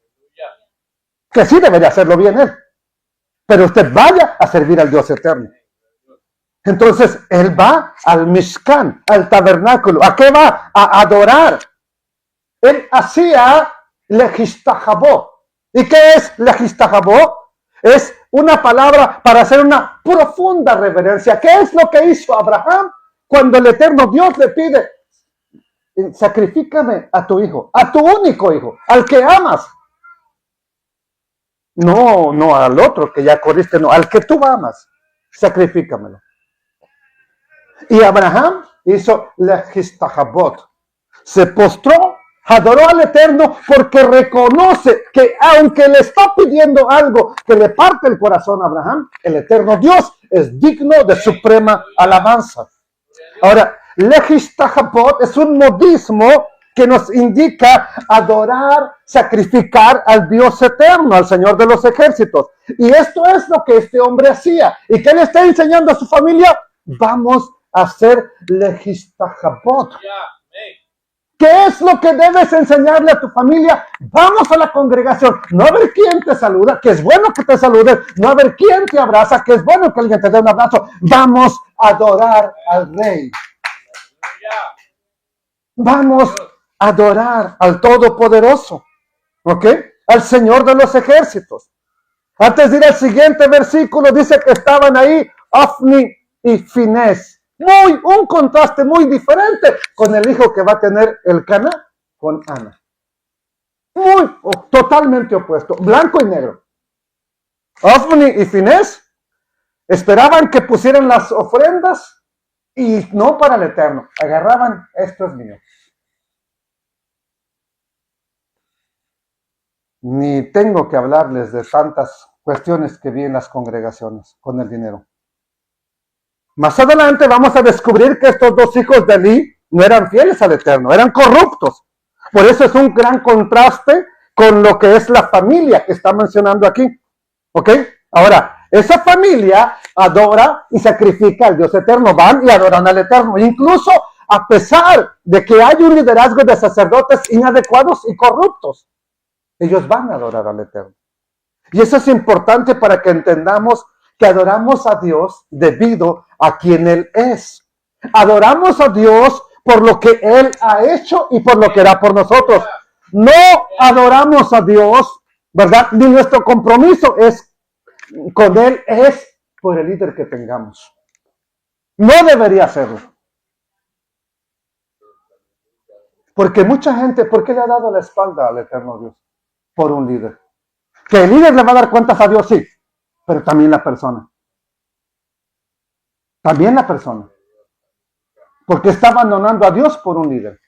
Que sí debería hacerlo bien él, pero usted vaya a servir al Dios eterno. Entonces, él va al Mishkan, al tabernáculo. ¿A qué va? A adorar. Él hacía legistajabó. ¿Y qué es legistajabó? Es una palabra para hacer una profunda reverencia. ¿Qué es lo que hizo Abraham cuando el eterno Dios le pide? Sacrifícame a tu hijo, a tu único hijo, al que amas. No al otro que ya corriste, no, al que tú amas. Sacrifícamelo. Y Abraham hizo legistajabot. Se postró, adoró al Eterno porque reconoce que aunque le está pidiendo algo que le parte el corazón a Abraham, el Eterno Dios es digno de suprema alabanza. Ahora, legistajabot es un modismo que nos indica adorar, sacrificar al Dios eterno, al Señor de los ejércitos. Y esto es lo que este hombre hacía. ¿Y qué le está enseñando a su familia? Vamos a hacer legistajabot. ¿Qué es lo que debes enseñarle a tu familia? Vamos a la congregación, no a ver quién te saluda, que es bueno que te saluden, no a ver quién te abraza, que es bueno que alguien te dé un abrazo. Vamos a adorar al Rey. Vamos a adorar al Todopoderoso, ¿ok? Al Señor de los ejércitos. Antes de ir al siguiente versículo, dice que estaban ahí Ofni y Finés. Un contraste muy diferente con el hijo que va a tener Elcana con Ana. Totalmente opuesto, blanco y negro. Ofni y Finés esperaban que pusieran las ofrendas y no para el Eterno. Agarraban, esto es mío. Ni tengo que hablarles de tantas cuestiones que vi en las congregaciones con el dinero. Más adelante vamos a descubrir que estos dos hijos de Eli no eran fieles al Eterno, eran corruptos. Por eso es un gran contraste con lo que es la familia que está mencionando aquí. ¿Ok? Ahora, esa familia adora y sacrifica al Dios eterno, van y adoran al Eterno. Incluso a pesar de que hay un liderazgo de sacerdotes inadecuados y corruptos, ellos van a adorar al Eterno. Y eso es importante para que entendamos que adoramos a Dios debido a quien Él es. Adoramos a Dios por lo que Él ha hecho y por lo que hará por nosotros. No adoramos a Dios, ¿verdad? Ni nuestro compromiso es con Él es por el líder que tengamos. No debería serlo. Porque mucha gente, ¿por qué le ha dado la espalda al eterno Dios? Por un líder. Que el líder le va a dar cuentas a Dios, sí, pero también la persona. También la persona. Porque está abandonando a Dios por un líder.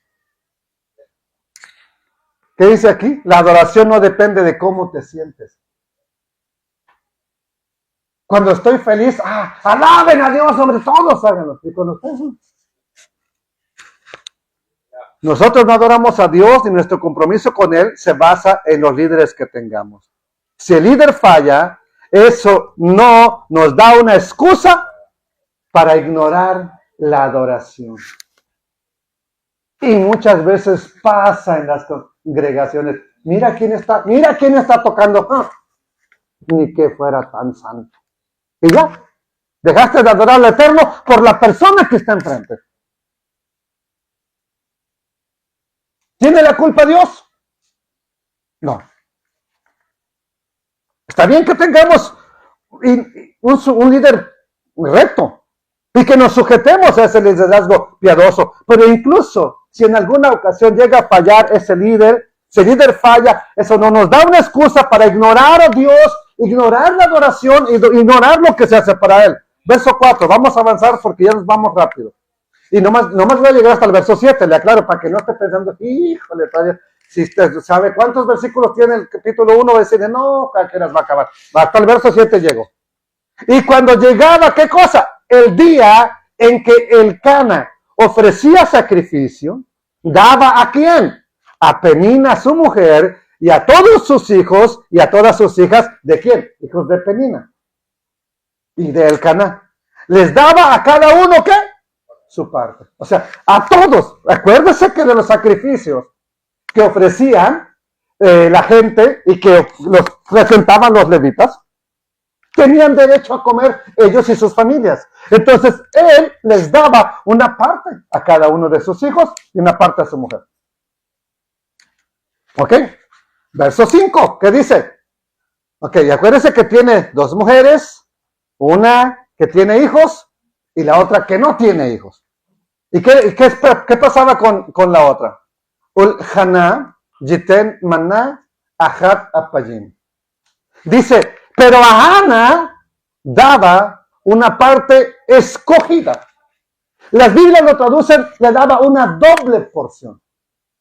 ¿Qué dice aquí? La adoración no depende de cómo te sientes. Cuando estoy feliz, alaben a Dios, hombre, todos háganlo. Y cuando ustedes... Nosotros no adoramos a Dios y nuestro compromiso con Él se basa en los líderes que tengamos. Si el líder falla, eso no nos da una excusa para ignorar la adoración. Y muchas veces pasa en las congregaciones. Mira quién está tocando. Ni que fuera tan santo. Y ya, dejaste de adorar al Eterno por la persona que está enfrente. ¿Tiene la culpa Dios? No. Está bien que tengamos un líder recto y que nos sujetemos a ese liderazgo piadoso, pero incluso si en alguna ocasión llega a fallar ese líder falla, eso no nos da una excusa para ignorar a Dios, ignorar la adoración, ignorar lo que se hace para Él. Verso 4, vamos a avanzar porque ya nos vamos rápido. Y nomás voy a llegar hasta el verso 7, le aclaro, para que no esté pensando, híjole, si usted sabe cuántos versículos tiene el capítulo 1, va a decir, no, ¿qué las va a acabar? Hasta el verso 7 llego. Y cuando llegaba, ¿qué cosa? El día en que Elcana ofrecía sacrificio, daba ¿a quién? A Penina, su mujer, y a todos sus hijos, y a todas sus hijas, ¿de quién? Hijos de Penina. Y de Elcana. Les daba a cada uno, ¿qué? Su parte. O sea, a todos. Acuérdese que de los sacrificios que ofrecían la gente y que los presentaban los levitas, tenían derecho a comer ellos y sus familias. Entonces, él les daba una parte a cada uno de sus hijos y una parte a su mujer. ¿Ok? Verso 5, ¿qué dice? Ok, acuérdense que tiene dos mujeres, una que tiene hijos y la otra que no tiene hijos. ¿Y qué pasaba con la otra? Ul-Haná, Yiten Maná, Ajat Apayim. Dice, pero a Ana daba una parte escogida. Las Biblias lo traducen, le daba una doble porción.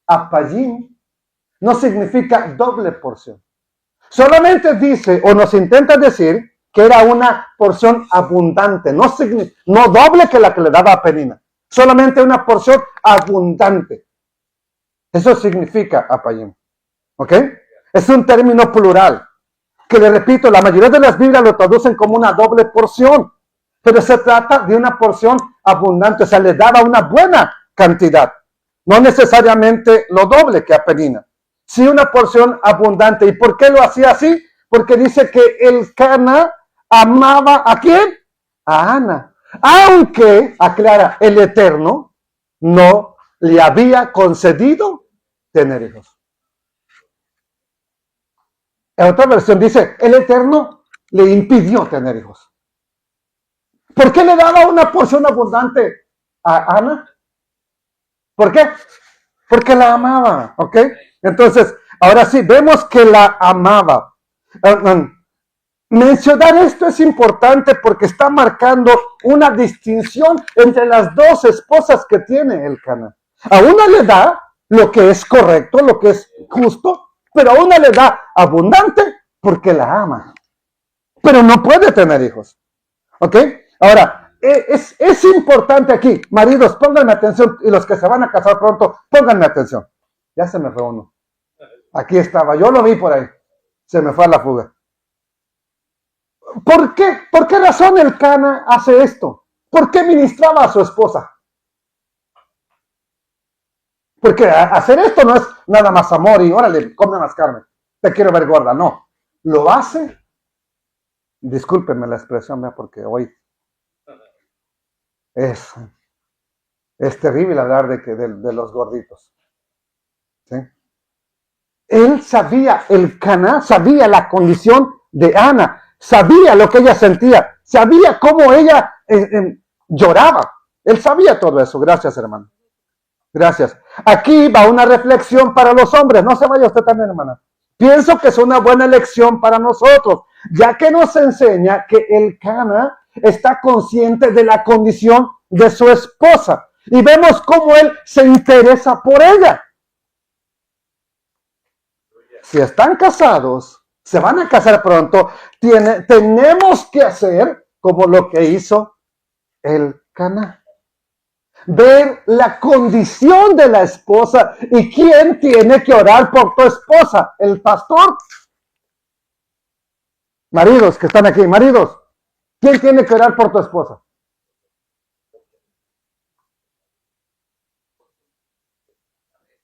Apayim no significa doble porción. Solamente dice, o nos intenta decir, que era una porción abundante, no doble que la que le daba a Penina. Solamente una porción abundante. Eso significa apayim. ¿Ok? Es un término plural. Que le repito, la mayoría de las Biblias lo traducen como una doble porción. Pero se trata de una porción abundante. O sea, le daba una buena cantidad. No necesariamente lo doble que a Penina. Sí, una porción abundante. ¿Y por qué lo hacía así? Porque dice que el Cana amaba ¿a quién? A Ana. Aunque, aclara, el Eterno no le había concedido tener hijos. En otra versión dice, el Eterno le impidió tener hijos. ¿Por qué le daba una porción abundante a Ana? ¿Por qué? Porque la amaba, ¿ok? Entonces, ahora sí, vemos que la amaba. Mencionar esto es importante porque está marcando una distinción entre las dos esposas que tiene el Cana. A una le da lo que es correcto, lo que es justo, pero a una le da abundante porque la ama. Pero no puede tener hijos. ¿Ok? Ahora, es importante aquí. Maridos, pónganme atención. Y los que se van a casar pronto, pónganme atención. Ya se me fue uno. Aquí estaba. Yo lo vi por ahí. Se me fue a la fuga. ¿Por qué? ¿Por qué razón el Cana hace esto? ¿Por qué ministraba a su esposa? Porque hacer esto no es nada más amor y órale, come más carne. Te quiero ver gorda. No. Lo hace. Discúlpenme la expresión, porque hoy es terrible hablar de los gorditos. ¿Sí? Él sabía, el Cana sabía la condición de Ana, sabía lo que ella sentía, sabía cómo ella lloraba. Él sabía todo eso. Gracias, hermano. Gracias. Aquí va una reflexión para los hombres. No se vaya usted también, hermana. Pienso que es una buena lección para nosotros, ya que nos enseña que el Cana está consciente de la condición de su esposa. Y vemos cómo él se interesa por ella. Si están casados, se van a casar pronto, tenemos que hacer como lo que hizo el Cana. Ver la condición de la esposa y quién tiene que orar por tu esposa, el pastor. Maridos que están aquí, maridos, ¿quién tiene que orar por tu esposa?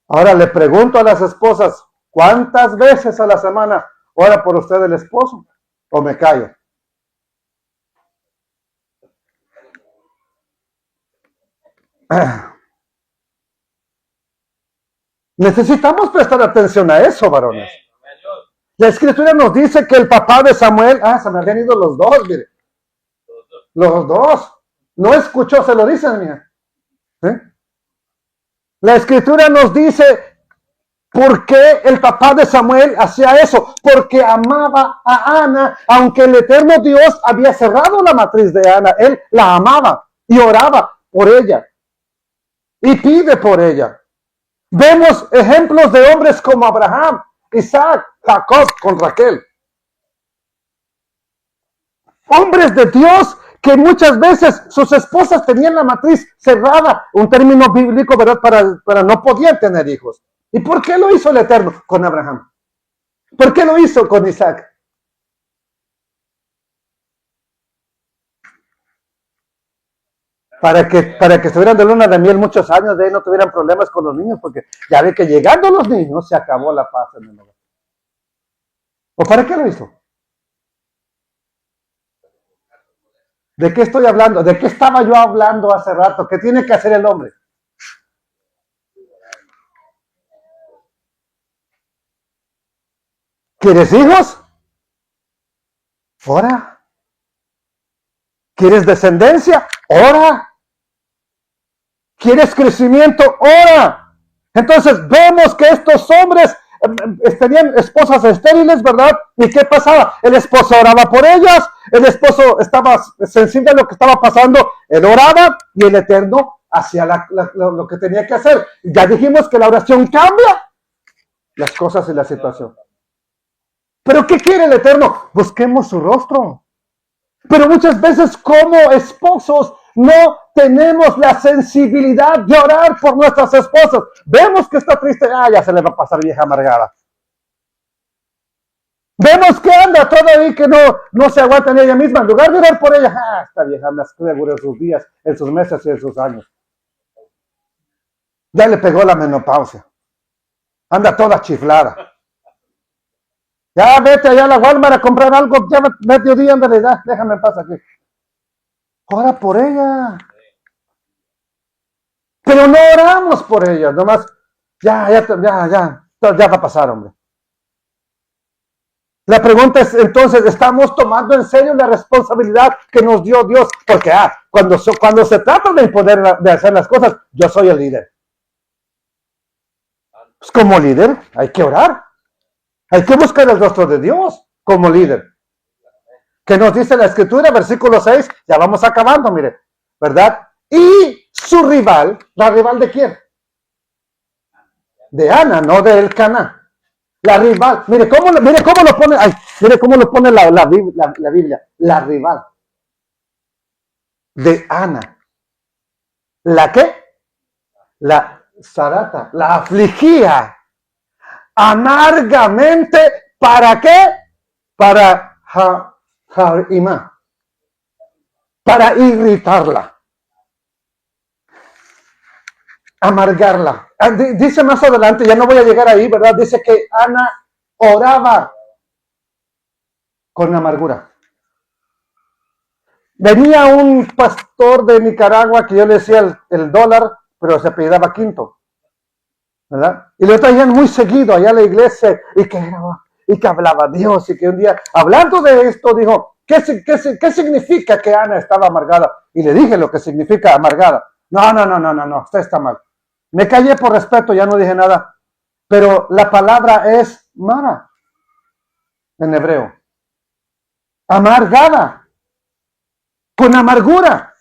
Ahora le pregunto a las esposas, ¿cuántas veces a la semana ora por usted el esposo? ¿O me callo? Necesitamos prestar atención a eso, varones. La escritura nos dice que el papá de Samuel, se me habían ido los dos, mire. Los dos. No escuchó, se lo dicen, mira. ¿Sí? La escritura nos dice por qué el papá de Samuel hacía eso. Porque amaba a Ana, aunque el eterno Dios había cerrado la matriz de Ana. Él la amaba y oraba por ella. Y pide por ella. Vemos ejemplos de hombres como Abraham, Isaac, Jacob con Raquel. Hombres de Dios que muchas veces sus esposas tenían la matriz cerrada, un término bíblico, ¿verdad? Para no podían tener hijos. ¿Y por qué lo hizo el Eterno con Abraham? ¿Por qué lo hizo con Isaac? Para que estuvieran de luna de miel muchos años, de ahí no tuvieran problemas con los niños, porque ya ve que llegando los niños se acabó la paz en el hogar. ¿O para qué lo hizo? ¿De qué estoy hablando? ¿De qué estaba yo hablando hace rato? ¿Qué tiene que hacer el hombre? ¿Quieres hijos? Ora. ¿Quieres descendencia? Ora. ¿Quieres crecimiento? Ora. Entonces vemos que estos hombres tenían esposas estériles, ¿verdad? ¿Y qué pasaba? El esposo oraba por ellas, el esposo estaba sensible a lo que estaba pasando, él oraba y el Eterno hacía lo que tenía que hacer. Ya dijimos que la oración cambia las cosas y la situación. ¿Pero qué quiere el Eterno? Busquemos su rostro. Pero muchas veces como esposos no tenemos la sensibilidad de orar por nuestras esposas. Vemos que está triste, ya se le va a pasar vieja amargada. Vemos que anda todo ahí que no se aguanta ni ella misma. En lugar de orar por ella, esta vieja me asegura en sus días, en sus meses y en sus años. Ya le pegó la menopausia. Anda toda chiflada. Ya vete allá a la Walmart a comprar algo, ya mediodía, ándale, ya, déjame en paz aquí. Ora por ella. Pero no oramos por ella, nomás, ya va a pasar, hombre. La pregunta es, entonces, ¿estamos tomando en serio la responsabilidad que nos dio Dios? Porque cuando se trata de poder de hacer las cosas, yo soy el líder. Pues como líder hay que orar. Hay que buscar el rostro de Dios como líder. ¿Qué nos dice la Escritura? Versículo 6, ya vamos acabando, mire, ¿verdad? Y su rival, ¿la rival de quién? De Ana, no de Elcana. La rival, mire cómo lo pone, mire cómo lo pone la Biblia. La rival de Ana. ¿La qué? La Sarata, la afligía amargamente. ¿Para qué? Para Harima. Para irritarla. Amargarla. Dice más adelante, ya no voy a llegar ahí, ¿verdad? Dice que Ana oraba con amargura. Venía un pastor de Nicaragua que yo le decía el dólar, pero se apellidaba Quinto, ¿verdad? Y lo traían muy seguido allá a la iglesia y que hablaba Dios y que un día, hablando de esto, dijo, ¿qué significa que Ana estaba amargada? Y le dije lo que significa amargada. No, usted está mal. Me callé por respeto, ya no dije nada. Pero la palabra es Mara, en hebreo. Amargada. Con amargura.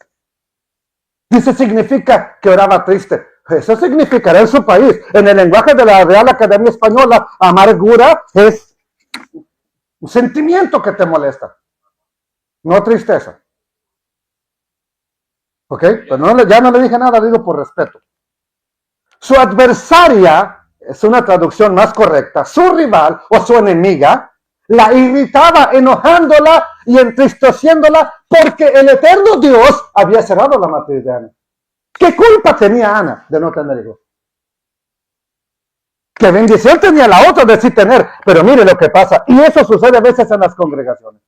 Dice, significa que oraba triste. Eso significará en su país. En el lenguaje de la Real Academia Española, amargura es un sentimiento que te molesta. No tristeza. ¿Ok? Pero ya no le dije nada, digo por respeto. Su adversaria, es una traducción más correcta, su rival o su enemiga, la irritaba, enojándola y entristeciéndola porque el eterno Dios había cerrado la matriz de Ana. ¿Qué culpa tenía Ana de no tener hijos? ¿Qué bendición tenía la otra de sí tener? Pero mire lo que pasa, y eso sucede a veces en las congregaciones.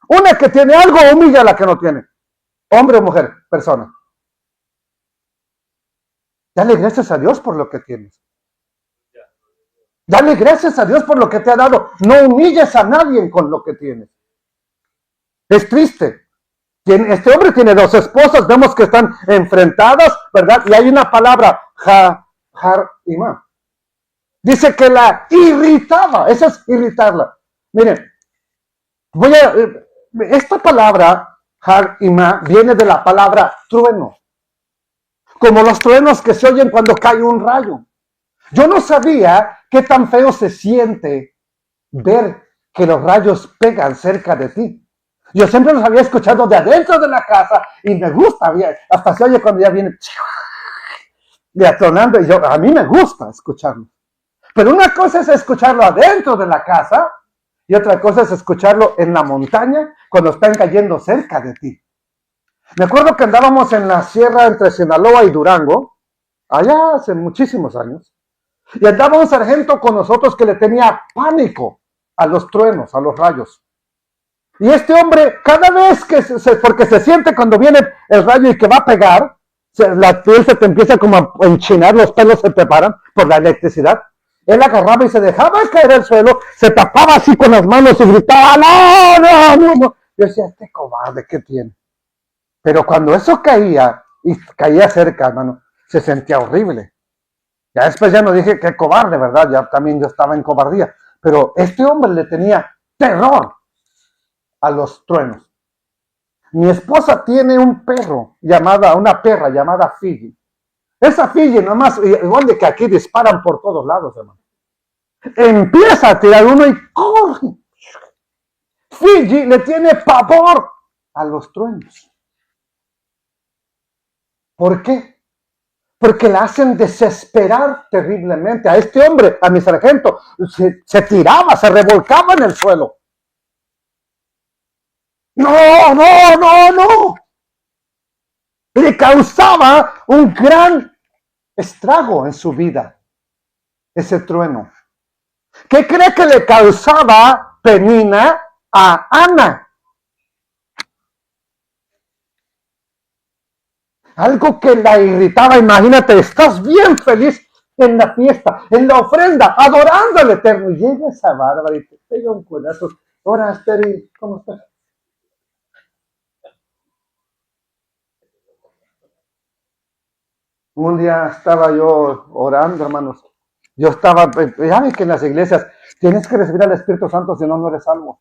Una que tiene algo humilla a la que no tiene. Hombre o mujer, persona. Dale gracias a Dios por lo que tienes. Dale gracias a Dios por lo que te ha dado. No humilles a nadie con lo que tienes. Es triste. Este hombre tiene 2 esposas. Vemos que están enfrentadas, ¿verdad? Y hay una palabra, Harima. Dice que la irritaba. Esa es irritarla. Miren, esta palabra, Harima, viene de la palabra trueno. Como los truenos que se oyen cuando cae un rayo. Yo no sabía qué tan feo se siente ver que los rayos pegan cerca de ti. Yo siempre los había escuchado de adentro de la casa y me gusta, hasta se oye cuando ya viene atronando y a mí me gusta escucharlo. Pero una cosa es escucharlo adentro de la casa y otra cosa es escucharlo en la montaña cuando están cayendo cerca de ti. Me acuerdo que andábamos en la sierra entre Sinaloa y Durango, allá hace muchísimos años, y andaba un sargento con nosotros que le tenía pánico a los truenos, a los rayos. Y este hombre, cada vez que porque se siente cuando viene el rayo y que va a pegar, la piel se te empieza como a enchinar, los pelos se te paran por la electricidad. Él agarraba y se dejaba caer al suelo, se tapaba así con las manos y gritaba, no. Yo decía, este cobarde, ¿qué tiene? Pero cuando eso caía, y caía cerca, hermano, se sentía horrible. Ya después ya no dije qué cobarde, ¿verdad? Ya también yo estaba en cobardía. Pero este hombre le tenía terror a los truenos. Mi esposa tiene una perra llamada Fiji. Esa Fiji nomás, igual de que aquí disparan por todos lados, hermano. Empieza a tirar uno y corre. Fiji le tiene pavor a los truenos. ¿Por qué? Porque la hacen desesperar terriblemente. A este hombre, a mi sargento, se tiraba, se revolcaba en el suelo. No, no, no, no. Le causaba un gran estrago en su vida, ese trueno. ¿Qué cree que le causaba Penina a Ana? Algo que la irritaba. Imagínate, estás bien feliz en la fiesta, en la ofrenda, adorando al Eterno. Y llega esa bárbara y te pega un codazo. Ahora, Asteri, ¿cómo estás? Un día estaba yo orando, hermanos. Yo estaba, ya ves que en las iglesias tienes que recibir al Espíritu Santo, si no, no eres salvo.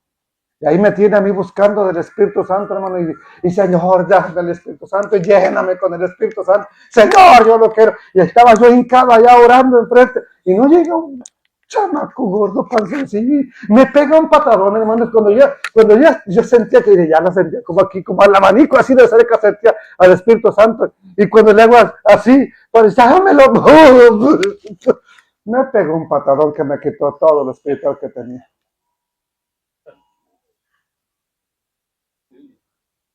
Y ahí me tiene a mí buscando del Espíritu Santo, hermano, y Señor, dame el Espíritu Santo, y lléname con el Espíritu Santo. Señor, yo lo quiero. Y estaba yo hincado allá orando enfrente, y no llega un chamaco gordo, panzoncillo, y me pega un patadón, hermano. Cuando yo sentía que ya lo sentía como aquí, como al abanico, así de cerca sentía al Espíritu Santo. Y cuando le hago así, pues dámelo. Me pegó un patadón que me quitó todo lo espiritual que tenía.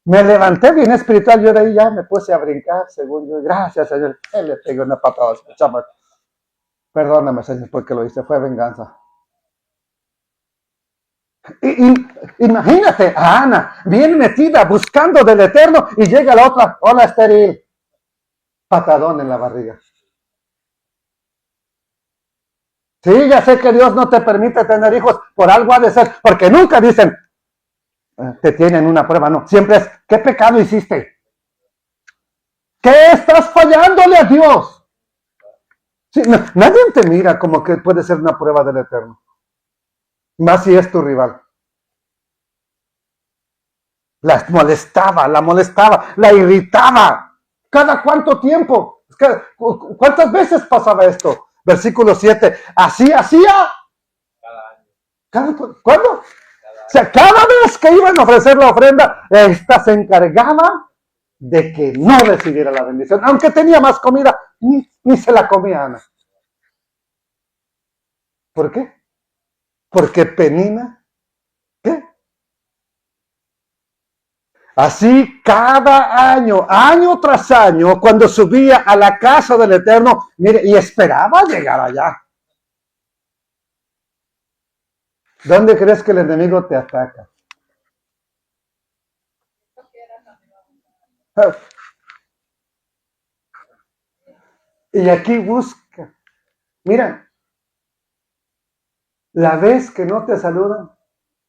Me levanté bien espiritual, yo de ahí ya me puse a brincar, según yo. Gracias, Señor. Él le pegó una patada, chamaco. Perdóname, Señor, porque lo hice, fue venganza. Imagínate a Ana, bien metida, buscando del Eterno, y llega la otra, hola, estéril. Patadón en la barriga. Sí, ya sé que Dios no te permite tener hijos, por algo ha de ser, porque nunca dicen, te tienen una prueba, no. Siempre es, ¿qué pecado hiciste? ¿Qué estás fallándole a Dios? Sí, no, nadie te mira como que puede ser una prueba del Eterno. Más si es tu rival. La molestaba, la irritaba. ¿Cada cuánto tiempo? ¿Cuántas veces pasaba esto? Versículo 7. ¿Así hacía? ¿Cuándo? O sea, cada vez que iban a ofrecer la ofrenda, esta se encargaba de que no recibiera la bendición. Aunque tenía más comida, ni se la comía Ana. ¿Por qué? Porque Penina, ¿qué? Así cada año, año tras año, cuando subía a la casa del Eterno, mire, y esperaba llegar allá. ¿Dónde crees que el enemigo te ataca? Y aquí busca. Mira, la vez que no te saludan,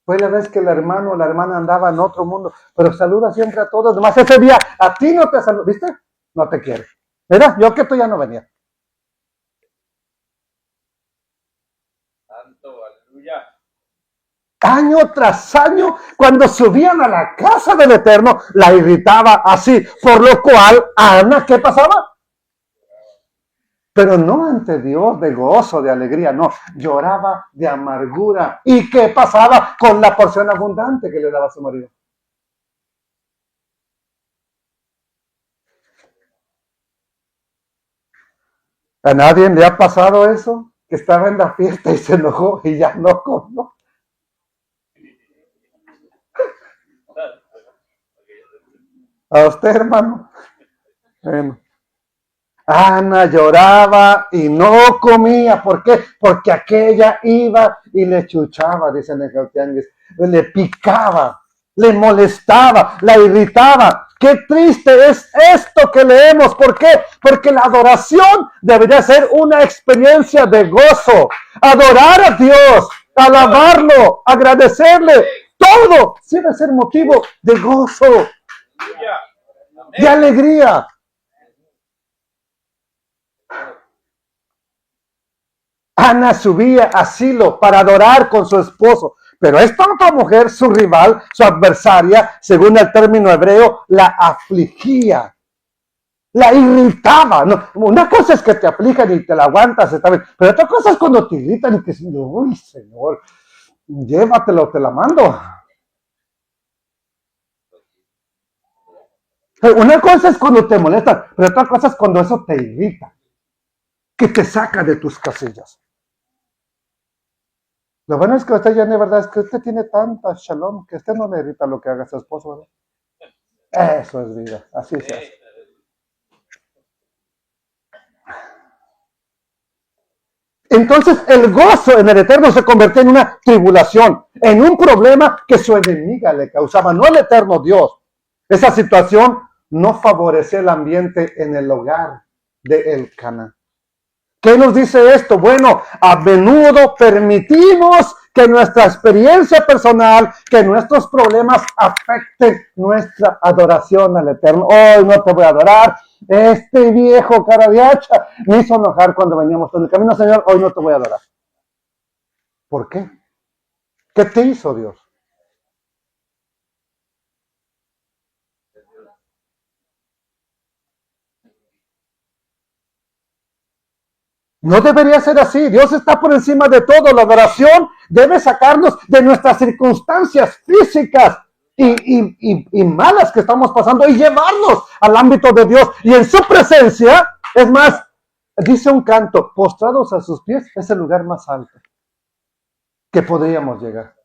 fue la vez que el hermano o la hermana andaba en otro mundo, pero saluda siempre a todos. Nomás ese día a ti no te saluda, ¿viste? No te quiere. ¿Verdad? Yo que tú ya no venía. Santo, aleluya. Año tras año, cuando subían a la casa del Eterno, la irritaba así, por lo cual Ana, ¿qué pasaba? Pero no ante Dios de gozo, de alegría, no, lloraba de amargura. ¿Y qué pasaba con la porción abundante que le daba su marido? ¿A nadie le ha pasado eso? Que estaba en la fiesta y se enojó y ya no comió. ¿A usted, hermano? Bueno. Ana lloraba y no comía. ¿Por qué? Porque aquella iba y le chuchaba, dicen en el tianguis. Le picaba, le molestaba, la irritaba. Qué triste es esto que leemos. ¿Por qué? Porque la adoración debería ser una experiencia de gozo. Adorar a Dios, alabarlo, agradecerle. Todo debe ser motivo de gozo, de alegría. Ana subía a Silo para adorar con su esposo. Pero esta otra mujer, su rival, su adversaria, según el término hebreo, la afligía, la irritaba. No, una cosa es que te aflijan y te la aguantas, está bien. Pero otra cosa es cuando te irritan y que, uy, Señor, llévatelo, te la mando. Una cosa es cuando te molesta, pero otra cosa es cuando eso te irrita, que te saca de tus casillas. Lo bueno es que usted ya de verdad es que usted tiene tanta shalom que a usted no le irrita lo que haga su esposo, ¿verdad? Eso es vida, así se hace. Entonces el gozo en el Eterno se convirtió en una tribulación, en un problema que su enemiga le causaba, no el Eterno Dios. Esa situación no favorecía el ambiente en el hogar de Elcana. ¿Qué nos dice esto? Bueno, a menudo permitimos que nuestra experiencia personal, que nuestros problemas afecten nuestra adoración al Eterno. Hoy no te voy a adorar. Este viejo cara de hacha me hizo enojar cuando veníamos en el camino, Señor. Hoy no te voy a adorar. ¿Por qué? ¿Qué te hizo Dios? No debería ser así. Dios está por encima de todo. La adoración debe sacarnos de nuestras circunstancias físicas y malas que estamos pasando y llevarnos al ámbito de Dios. Y en su presencia, es más, dice un canto, postrados a sus pies es el lugar más alto que podríamos llegar.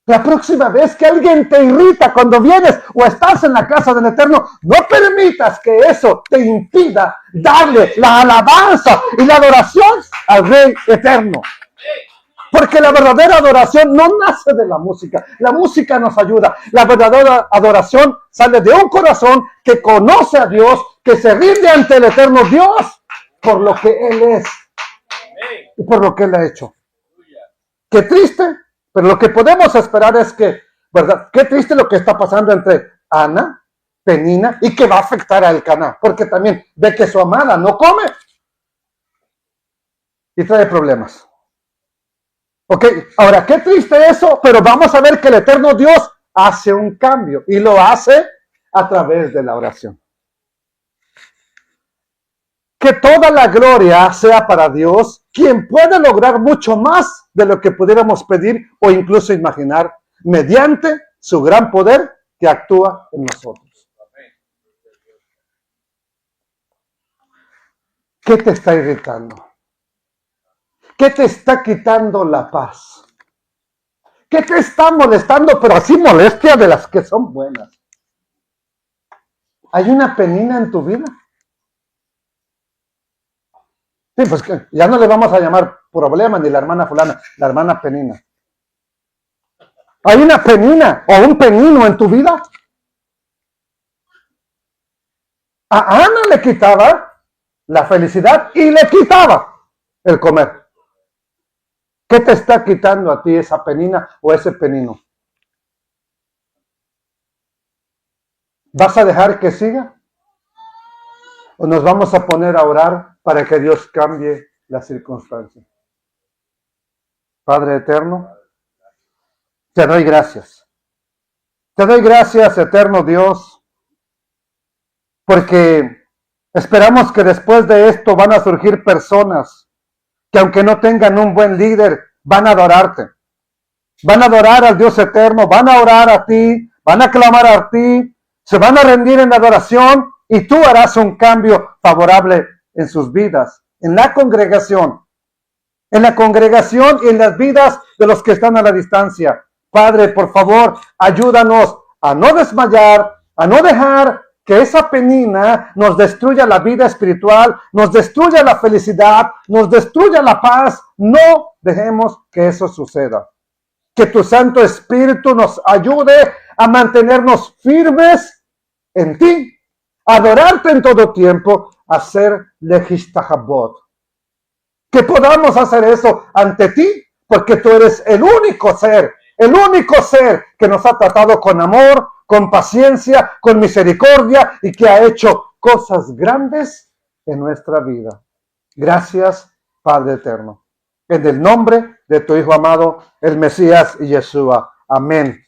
La próxima vez que alguien te irrita cuando vienes o estás en la casa del Eterno, no permitas que eso te impida darle la alabanza y la adoración al Rey Eterno. Porque la verdadera adoración no nace de la música. La música nos ayuda. La verdadera adoración sale de un corazón que conoce a Dios, que se rinde ante el Eterno Dios por lo que Él es y por lo que Él ha hecho. Qué triste. Pero lo que podemos esperar es que, ¿verdad? Qué triste lo que está pasando entre Ana, Penina, y que va a afectar a Elcana, porque también ve que su amada no come y trae problemas. Ok, ahora, qué triste eso, pero vamos a ver que el Eterno Dios hace un cambio y lo hace a través de la oración. Que toda la gloria sea para Dios, quien puede lograr mucho más de lo que pudiéramos pedir o incluso imaginar, mediante su gran poder que actúa en nosotros. ¿Qué te está irritando? ¿Qué te está quitando la paz? ¿Qué te está molestando, pero así molestia de las que son buenas? ¿Hay una Penina en tu vida? Sí, pues que ya no le vamos a llamar problema ni la hermana fulana, la hermana Penina. ¿Hay una Penina o un Penino en tu vida? A Ana le quitaba la felicidad y le quitaba el comer. ¿Qué te está quitando a ti esa Penina o ese Penino? ¿Vas a dejar que siga? ¿O nos vamos a poner a orar para que Dios cambie las circunstancias? Padre eterno, te doy gracias. Te doy gracias, eterno Dios, porque esperamos que después de esto van a surgir personas que aunque no tengan un buen líder, van a adorarte. Van a adorar al Dios eterno, van a orar a ti, van a clamar a ti, se van a rendir en adoración y tú harás un cambio favorable en sus vidas, en la congregación y en las vidas de los que están a la distancia. Padre, por favor, ayúdanos a no desmayar, a no dejar que esa Penina nos destruya la vida espiritual, nos destruya la felicidad, nos destruya la paz. No dejemos que eso suceda. Que tu Santo Espíritu nos ayude a mantenernos firmes en ti, a adorarte en todo tiempo, a ser legistahabot. Que podamos hacer eso ante ti, porque tú eres el único ser que nos ha tratado con amor, con paciencia, con misericordia y que ha hecho cosas grandes en nuestra vida. Gracias, Padre eterno. En el nombre de tu Hijo amado, el Mesías y Yeshua. Amén.